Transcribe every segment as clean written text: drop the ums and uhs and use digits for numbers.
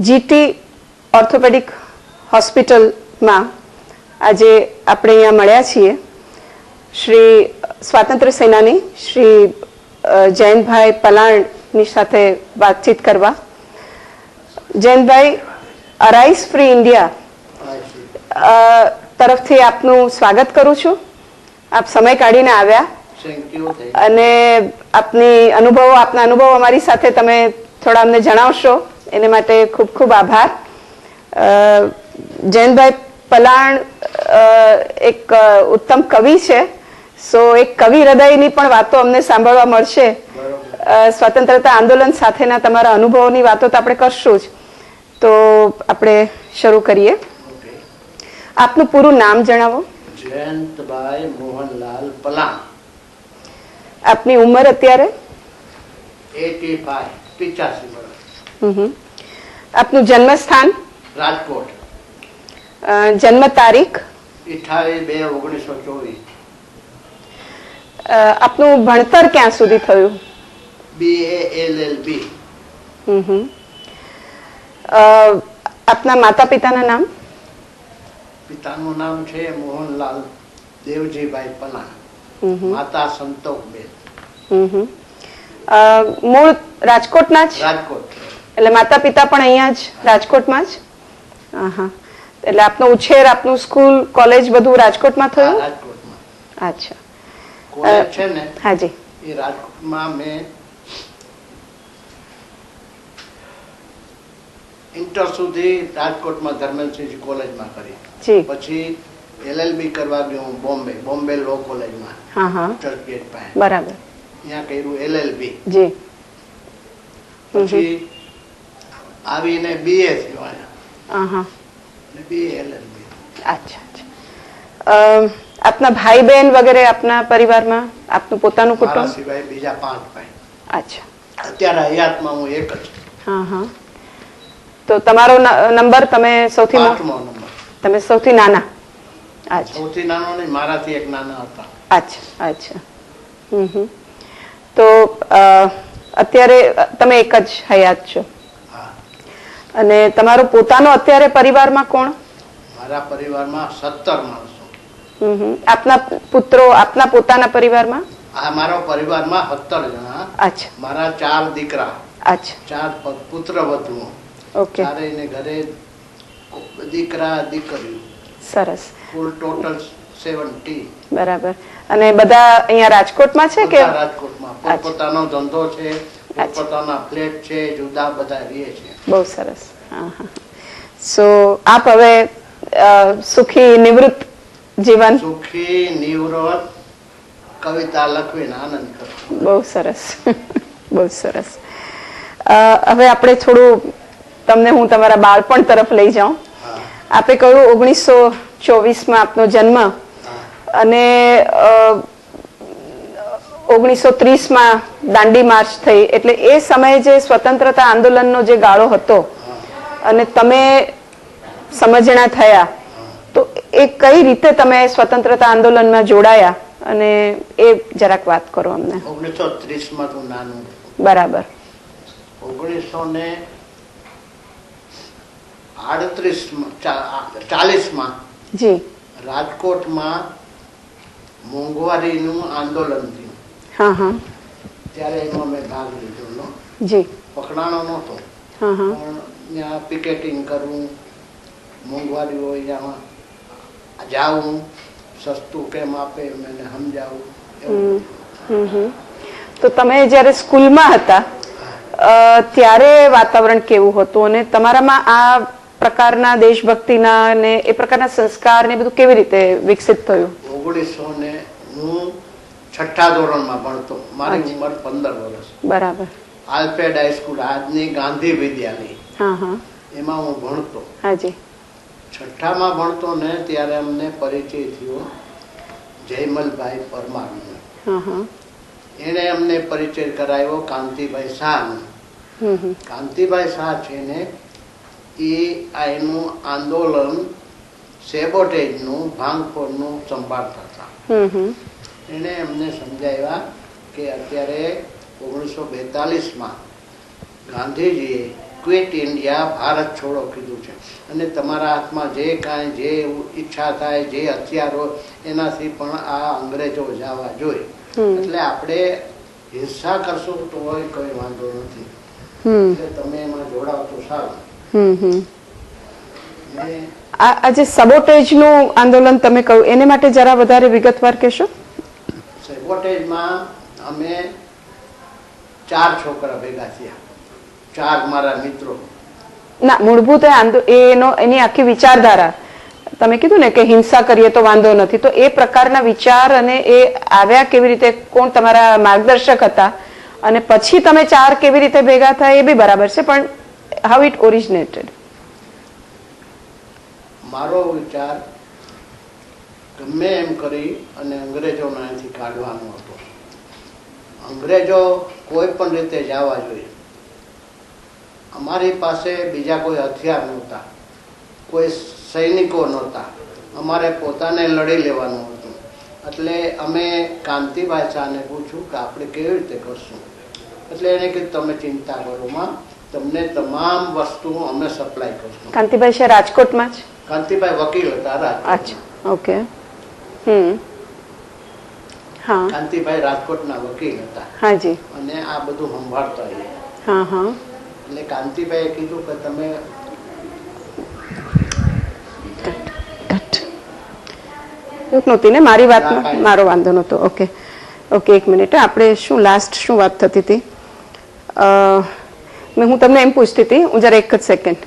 GT orthopaedic હોસ્પિટલમાં આજે આપણે અહીંયા મળ્યા છીએ શ્રી સ્વાતંત્ર્ય સેનાની શ્રી જયંતભાઈ પલાણની સાથે વાતચીત કરવા. જયંતભાઈ, અરાઇઝ ફ્રી ઇન્ડિયા તરફથી આપનું સ્વાગત કરું છું. આપ સમય કાઢીને આવ્યા અને આપના અનુભવો અમારી સાથે તમે થોડા અમને જણાવશો એને માટે ખૂબ ખૂબ આભાર. જયંતભાઈ પલાણ એક ઉત્તમ કવિ છે, સો એક કવિ હૃદયની પણ વાતો અમને સાંભળવા મળશે. સ્વતંત્રતા આંદોલન સાથેના તમારા અનુભવોની વાતો તો આપણે કરશું જ. તો આપણે શરૂ કરીએ. આપનું પૂરું નામ જણાવો. જયંતભાઈ મોહનલાલ પલાણ. આપની ઉંમર અત્યારે? 85 વર્ષ. આપનું જન્મ સ્થાન? રાજકોટ. જન્મ તારીખ? 28/2/1924. આપનું ભણતર ક્યાં સુધી થયું? BA LLB. આપના માતા પિતાના નામ? પિતાનું નામ છે મોહનલાલ દેવજીભાઈ પલાણ, માતા સંતોકબેન. મૂળ રાજકોટના જ? રાજકોટ. એટલે માતા પિતા પણ અહીંયા જ રાજકોટમાં જ? એટલે આપનો ઉછેર, આપનું સ્કૂલ, કોલેજ બધું રાજકોટમાં થયું? રાજકોટમાં. અચ્છા. કોલેજ છે ને, હાજી, એ રાજકોટમાં મેં ઇન્ટર સુધી રાજકોટમાં ધર્મેન્દ્રસિંહ કોલેજમાં કરી. પછી LLB કરવા ગયો બોમ્બે લો કોલેજમાં. ચર્ચગેટ પાસે. બરાબર. ત્યાં કર્યું LLB. જી. પછી આવીને BA થયો અહીંયા. BA LLB. અચ્છા. આપના ભાઈ બહેન વગેરે આપના પરિવારમાં? આપનું પોતાનું કુટુંબ? સિવાય બીજા 5 ભાઈ. અચ્છા. અત્યારે હયાતમાં હું એક જ. તો તમારો નંબર? તમે સૌથી મોટો નંબર. તમે સૌથી નાના? અચ્છા. સૌથી નાનો નહીં, મારાથી એક નાના હતા. અચ્છા અચ્છા. તો અત્યારે તમે એક જ હયાત છો? અને તમારો પોતાનો અત્યારે પરિવારમાં કોણ? મારા પરિવારમાં 17 માણસો. આપના પુત્રો? આપના પોતાના પરિવારમાં? મારા પરિવારમાં 17 જણા. અચ્છા. મારા 4 દીકરા. અચ્છા. 4 પુત્ર વધુઓ. ઓકે. ચારેયને ઘરે દીકરા દીકરીઓ. સરસ. કુલ ટોટલ 70. બરાબર. અને બધા અહીંયા રાજકોટમાં છે કે? રાજકોટમાં. પોતાનો ધંધો છે, પોતાના ફ્લેટ છે, જુદા બધા રહે છે. બહુ સરસ. સો આપ હવે સુખી નિવૃત્ત જીવન? સુખી નિવૃત્ત, કવિતા લખવીને આનંદ કરો. બહુ સરસ. બહુ સરસ. હવે આપણે થોડું તમને હું તમારા બાળપણ તરફ લઈ જાઉં. આપે કહ્યું 1924માં આપનો જન્મ અને 1930માં દાંડી માર્ચ થઈ. એટલે એ સમયે જે સ્વતંત્રતા આંદોલનનો જે ગાળો હતો અને તમે સમજણા થયા, તો એ કઈ રીતે તમે સ્વતંત્રતા આંદોલનમાં જોડાયા અને એ જરાક વાત કરો અમને. 1930માં તો નાનું. બરાબર. 1940માં જી રાજકોટમાં મોંઘવારીનું આંદોલન થયું. ત્યારે એમાં મેં ભાગ લીધો. જી. પકડાણો નહોતો, પણ ત્યાં પિકેટિંગ કરવું, મોંઘવારી હોય ત્યાં જાવું, સસ્તું કેમ આપે મને સમજાવું. તો તમે જ્યારે સ્કૂલમાં હતા ત્યારે વાતાવરણ કેવું હતું અને તમારામાં આ પ્રકારના દેશભક્તિના ને એ પ્રકારના સંસ્કાર ને બધું કેવી રીતે વિકસિત થયું? 1900 હું 6ઠા ધોરણમાં ભણતો. મારી ઉંમર 15 વર્ષ. બરાબર. આલ્ફ્રેડ હાઈસ્કૂલ, આજની ગાંધી વિદ્યાલય, એમાં હું ભણતો. હાજી. 6ઠામાં ભણતો ને ત્યારે અમને પરિચય થયો જયમલભાઈ પરમારનો. એને અમને પરિચય કરાવ્યો કાંતિભાઈ શાહનો. કાંતિભાઈ શાહ છે ને એ એનું આંદોલન સેબોટેજનું, ભાંગફોડનું સંભાળતા હતા. એને અમને સમજાવ્યા કે અત્યારે 1942માં ગાંધીજીએ ક્વિટ ઇન્ડિયા, ભારત છોડો કીધું છે. અને તમારા હાથમાં જે કાંઈ જે ઈચ્છા થાય, જે હથિયારો, એનાથી પણ આ અંગ્રેજો જવા જોઈએ. એટલે આપણે હિંસા કરશું તો હોય કોઈ વાંધો નથી. એટલે તમે એમાં જોડાવ તો સારું. આ જે સબોટેજનું આંદોલન તમે કહ્યું એને માટે જરા વધારે વિગતવાર કહેશો? સબોટેજમાં અમે 4 છોકરા ભેગા થયા, 4 મારા મિત્રો. ના, મૂળભૂત એની આખી વિચારધારા તમે કીધું ને કે હિંસા કરીએ તો વાંધો નથી, તો એ પ્રકારના વિચાર અને એ આવ્યા કેવી રીતે, કોણ તમારા માર્ગદર્શક હતા, અને પછી તમે 4 કેવી રીતે ભેગા થયા એ બી બરાબર છે, પણ હાઉ ઇટ ઓરિજિનેટેડ? મારો વિચાર ગમે એમ કરી અને અંગ્રેજોને અહીંથી કાઢવાનો હતો. અંગ્રેજો કોઈ પણ રીતે જવા જોઈએ. અમારી પાસે બીજા કોઈ હથિયાર નહોતા, કોઈ સૈનિકો નહોતા, અમારે પોતાને લડી લેવાનું હતું. એટલે અમે કાંતિભાઈ શાહને પૂછ્યું કે આપણે કેવી રીતે કરશું. એટલે એને કીધું તમે ચિંતા કરો માં, તમને તમામ વસ્તુ અમે સપ્લાય કરશું. કાંતિભાઈ શાહ રાજકોટમાં જ? કાંતિભાઈ વકીલ હતા રાજકોટમાં. અચ્છા, ઓકે. હા, કાંતિભાઈ રાજકોટના વકીલ હતા. હાજી. અને આ બધું સંભાળતા હતા. હા હા. એટલે કાંતિભાઈએ કીધું કે તમે નહોતી ને મારી વાતમાં? મારો વાંધો નહોતો. ઓકે ઓકે, એક મિનિટ. આપણે શું વાત થતી હતી? હું તમને એમ પૂછતી હતી, હું જરા એક જ સેકન્ડ.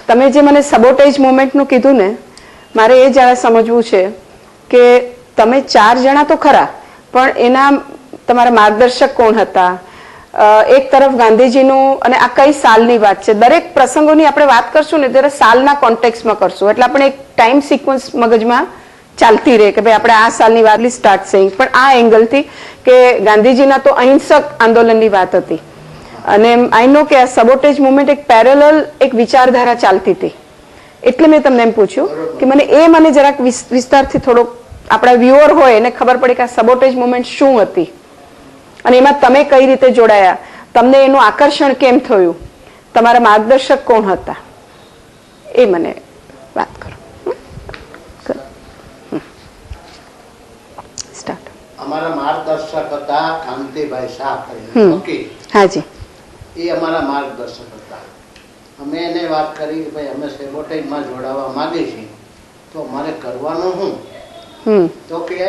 તમે જે મને સબોટેજ મુવમેન્ટનું કીધું ને, મારે એ જરા સમજવું છે કે તમે 4 જણા તો ખરા, પણ એના તમારા માર્ગદર્શક કોણ હતા? એક તરફ ગાંધીજીનું, અને આ કઈ સાલની વાત છે? દરેક પ્રસંગોની આપણે વાત કરશું ને ત્યારે સાલના કોન્ટેક્સમાં કરશું, એટલે આપણે એક ટાઈમ સિક્વન્સ મગજમાં ચાલતી રહે કે ભાઈ આપણે આ સાલની વાત સ્ટાર્ટ સેઈંગ. પણ આ એંગલથી કે ગાંધીજીના તો અહિંસક આંદોલનની વાત હતી, અને આઈ નો કે આ સબોટેજ મુવમેન્ટ એક પેરેલલ એક વિચારધારા ચાલતી હતી. એટલે મેં તમને એમ પૂછ્યું કે મને જરાક વિસ્તારથી થોડોક આપણા વ્યુઅર હોય એને ખબર પડે કે આ સબોટેજ મુવમેન્ટ શું હતી, અને એમાં તમે કઈ રીતે જોડાયા, તમને એનું આકર્ષણ કેમ થયું, તમારા માર્ગદર્શક કોણ હતા, એ મને વાત કરો. સ્ટાર્ટ. અમારા માર્ગદર્શક હતા કાંતિભાઈ શાહ વકીલ. હાજી. એ અમારા માર્ગદર્શક હતા. અમે એને વાત કરી કે ભાઈ અમે સેબોટેજમાં જોડાવા માંગીએ છીએ, તો અમારે કરવાનું શું? તો કે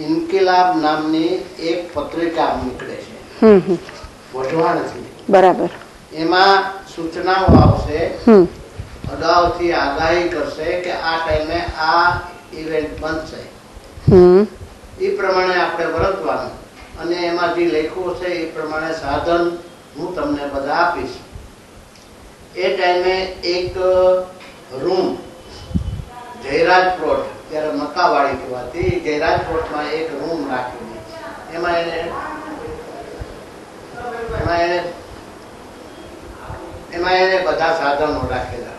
ઇન્કિલાબ નામની એક પત્રિકા નીકળે છે વઢવાણથી. બરાબર. એમાં સૂચનાઓ આવશે, અગાઉથી આગાહી કરશે કે આ ટાઈમે આ ઇવેન્ટ બનશે. એ પ્રમાણે આપણે વર્તવાનું, અને એમાં જે લેખો છે એ પ્રમાણે સાધન હું તમને બધા આપીશ. એ ટાઈમે એક રૂમ જયરાજ પ્લોટ, ત્યારે મકાવાડી કહેવાતી, જયરાજ પ્લોટમાં એક રૂમ રાખેલી. એમાં એને બધા સાધનો રાખેલા.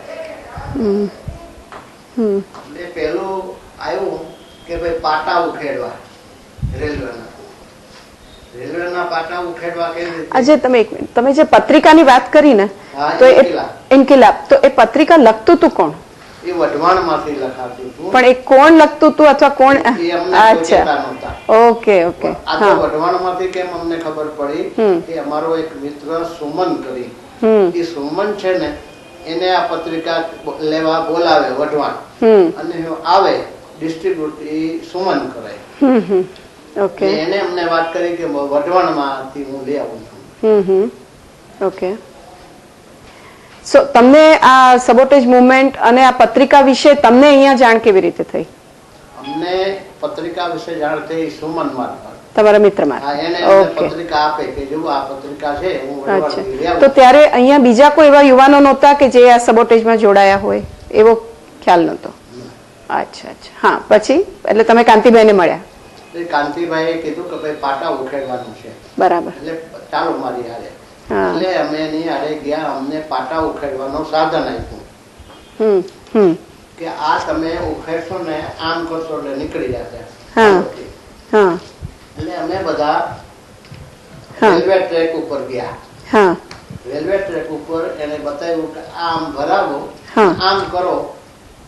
એટલે પેલું આવ્યું કે ભાઈ પાટા ઉખેડવા, રેલવેના પાટા ઉખેડવા કેવી રીતે? આજે તમે જે પત્રિકાની વાત કરી ને, તો ઇન્કિલાબ, તો એ પત્રિકા લખતું હતું કોણ? એ વઢવાણમાંથી લખાતું હતું. પણ એ કોણ લખતું હતું અથવા કોણ? અચ્છા, ઓકે ઓકે. આ તો વઢવાણમાંથી કેમ અમને ખબર પડી કે અમારો એક મિત્ર સુમન કરી, એ સુમન છે ને એને આ પત્રિકા લેવા બોલાવે વઢવાણ, અને આવે ડિસ્ટ્રીબ્યુટ એ સુમન કરે. ઓકે. એને અમને વાત કરી કે વઢવાણમાંથી હું લઈ આવું છું. ઓકે. સો તમને આ સબોટેજ મુવમેન્ટ અને આ પત્રિકા વિશે તમને અહીંયા જાણ કેવી રીતે થઈ? અમને પત્રિકા વિશે જાણ થઈ સુમન મારફત, તમારા મિત્ર મારફત. એને પત્રિકા આપે કે જો આ પત્રિકા છે, હું વઢવાણથી લઈ આવું. તો ત્યારે અહીંયા બીજા કોઈ એવા યુવાનો નહોતા કે જે આ સબોટેજમાં જોડાયા હોય, એવો ખ્યાલ નહોતો? અચ્છા અચ્છા. હા, પછી એટલે તમે કાંતિભાઈને મળ્યા? કાંતિભાઈએ કીધું કે ભાઈ પાટા ઉખેડવાનું છે. બરાબર. એટલે ચાલો મારી હારે. એટલે અમે એની હારે ગયા. અમને પાટા ઉખેડવાનું સાધન આપ્યું કે આ તમે ઉખેડશો ને આમ કરશો એટલે નીકળી જશે. એટલે અમે બધા રેલવે ટ્રેક ઉપર ગયા. રેલવે ટ્રેક ઉપર એને બતાવ્યું કે આમ ભરાવો, હા. આમ કરો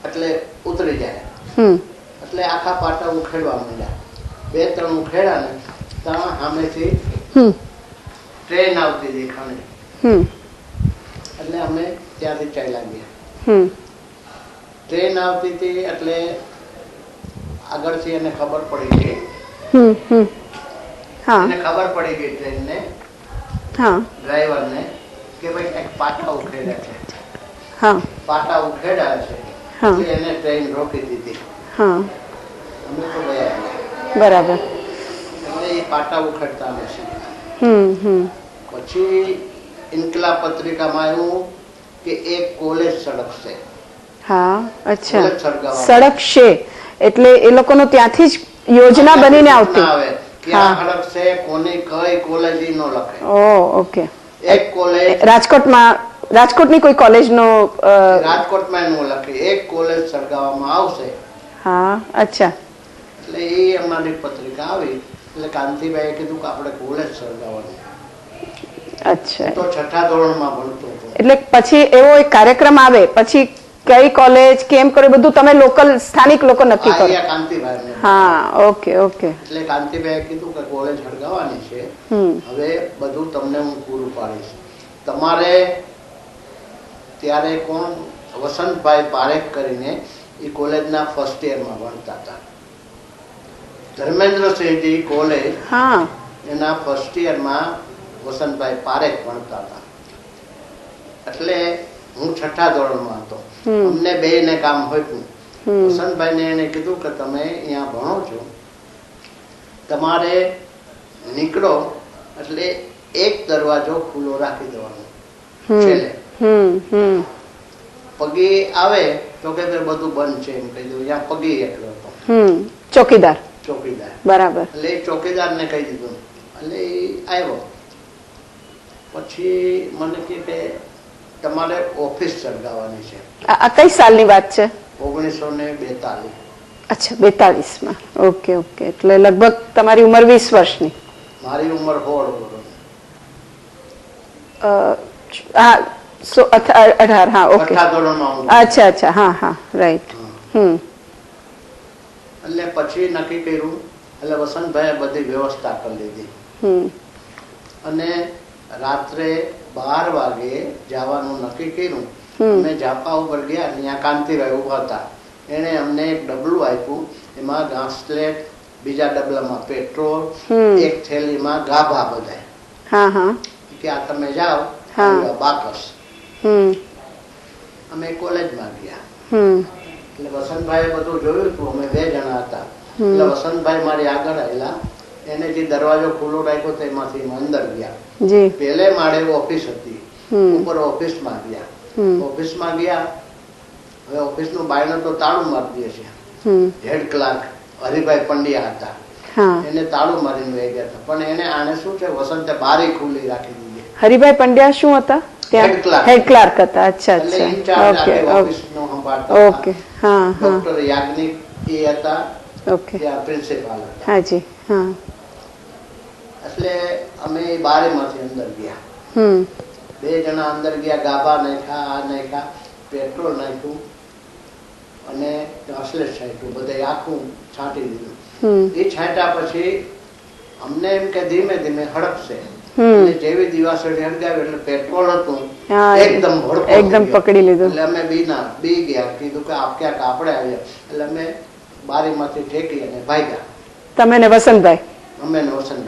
એટલે ઉતરી જાય. હમ એટલે આખા પાટા ઉખેડવા માંડ્યા. 2-3 ઉખેડ્યા ને ત્યાં સામેથી હમ ટ્રેન આવતી હતી ખાણે. હમ એટલે અમે ત્યાંથી ચાલ્યા ગયા. હમ ટ્રેન આવતી હતી એટલે આગળથી એને ખબર પડી ગઈ. હમ હા એને ખબર પડી ગઈ ટ્રેનને, હા ડ્રાઈવરને, કે ભાઈ કંઈક પાટા ઉખેડ્યા છે. હા પાટા ઉખેડ્યા છે હા. એટલે એને ટ્રેન રોકી દીધી. હા અમે તો ગયા ગયા. બરાબર. એટલે એ પાટા ઉખેડતા નથી. હમ પછી ઇન્કલાબ પત્રિકામાં આવ્યું કે એક કોલેજ સળગશે. હા અચ્છા, કોલેજ સળગાવવા. સળગશે એટલે એ લોકોનો ત્યાંથી જ યોજના બનીને આવતી. આવે ક્યાં સળગશે, કોની કઈ કોલેજ ઈ નો લખે. ઓ ઓકે. એક કોલેજ રાજકોટની કોઈ કોલેજનો રાજકોટમાં નો લખે, એક કોલેજ સળગાવવામાં આવશે. હા અચ્છા. એટલે એ અમારી પત્રિકા આવી એટલે કાંતિભાઈએ કીધું કે આપણે કોલેજ સળગાવવાની. અચ્છા, તો 6થા ધોરણમાં ભણતો હતો. એટલે પછી એવો એક કાર્યક્રમ આવે પછી કઈ કોલેજ કેમ કરે બધું તમે લોકલ સ્થાનિક લોકો નક્કી કરો. અહીંયા કાંતિભાઈને. હા ઓકે ઓકે. એટલે કાંતિભાઈએ કીધું કે કોલેજ સળગાવવાની છે, હવે બધું તમને હું પૂરું પાડીશ. તમારે ત્યારે કોણ વસંતભાઈ પારેખ કરીને એ કોલેજના ફર્સ્ટ યરમાં ભણતા હતા. ધર્મેન્દ્રસિંહજી કોલેજ હા એના ફર્સ્ટ યરમાં વસંતભાઈ પારેખ ભણતા હતા. એટલે હું 6થા ધોરણમાં હતો. અમને બેયને કામ હોપ્યું. વસંતભાઈને એને કીધું કે તમે અહીંયા ભણો છો, તમારે નીકળો એટલે એક દરવાજો ખુલ્લો રાખી દેવાનો છેલ્લે. પગી આવે તો કે બધું બંધ છે એમ કહી દઉં. ત્યાં પગી એકલો હતો. ચોકીદાર. ચોકીદાર બરાબર. એટલે એ ચોકીદારને કહી દીધું. એટલે એ આવ્યો. પછી મને કે તમારે ઓફિસ સળગાવવાની છે. આ કઈ સાલની વાત છે? 1942. અચ્છા 42માં. Okay okay. એટલે લગભગ તમારી ઉંમર 20 વર્ષની. મારી ઉંમર 16 વર્ષ. હા 18 હા ઓકે. 6થા ધોરણમાં હું. અચ્છા અચ્છા હા હા રાઈટ. એટલે પછી નક્કી કર્યું. એટલે વસંતભાઈએ બધી વ્યવસ્થા કરી લીધી અને રાત્રે 12 વાગે જવાનું નક્કી કર્યું. અમે ઝાપા ઉપર ગયા, ત્યાં કાંતિભાઈ ઉભા હતા. એને અમને એક ડબલું આપ્યું, એમાં ઘાસલેટ, બીજા ડબલામાં પેટ્રોલ, એક થેલીમાં ગાભા બધા. હા હા. કે આ તમે જાઓ બાકસ. અમે કોલેજમાં ગયા. એટલે વસંતભાઈએ બધું જોયું હતું. અમે 2 જણા હતા. એટલે વસંતભાઈ મારી આગળ આવેલા. એને જે દરવાજો ખુલ્લો રાખ્યો તેમાંથી અંદર ગયા. પહેલે માળે ઓફિસ હતી, ઉપર ઓફિસમાં ગયા. ઓફિસમાં ગયા. હવે ઓફિસનું બાયણું તો તાળું મારી દે છે. હેડ ક્લાર્ક હરિભાઈ પંડ્યા હતા. એને તાળું મારીને વહી ગયા હતા. પણ એને આને શું છે, વસંતે બારી ખુલ્લી રાખી દીધી. હરિભાઈ પંડ્યા શું હતા? હેડ ક્લાર્ક હતા. અચ્છા એટલે અચ્છા. ઇન્ચાર્જ આખી ઓફિસનો સંભાળતા ઓકે. હા હા. ડોક્ટર યાજ્ઞિક એ હતા. ઓકે. ત્યાં પ્રિન્સિપાલ હતા. હાજી હા. એટલે અમે બારીમાંથી અંદર ગયા. 2 જણા અંદર ગયા. ગાભા નાખ્યા, આ નાખ્યા, પેટ્રોલ નાખ્યું અને ઘાસલેટ છાંટ્યું. બધે આખું છાંટી દીધું. એ છાંટ્યા પછી અમને એમ કે ધીમે ધીમે હડકશે. અને જેવી દિવાસળી હળગાવી એટલે પેટ્રોલ હતું એકદમ એકદમ પકડી લીધું. એટલે અમે બી ગયા. કીધું કે આપ ક્યાંક આપણે આવ્યા. એટલે અમે બારીમાંથી ઠેકી અને ભાગ્યા. તમે ને વસંતભાઈ? અમે ને વસંતભાઈ.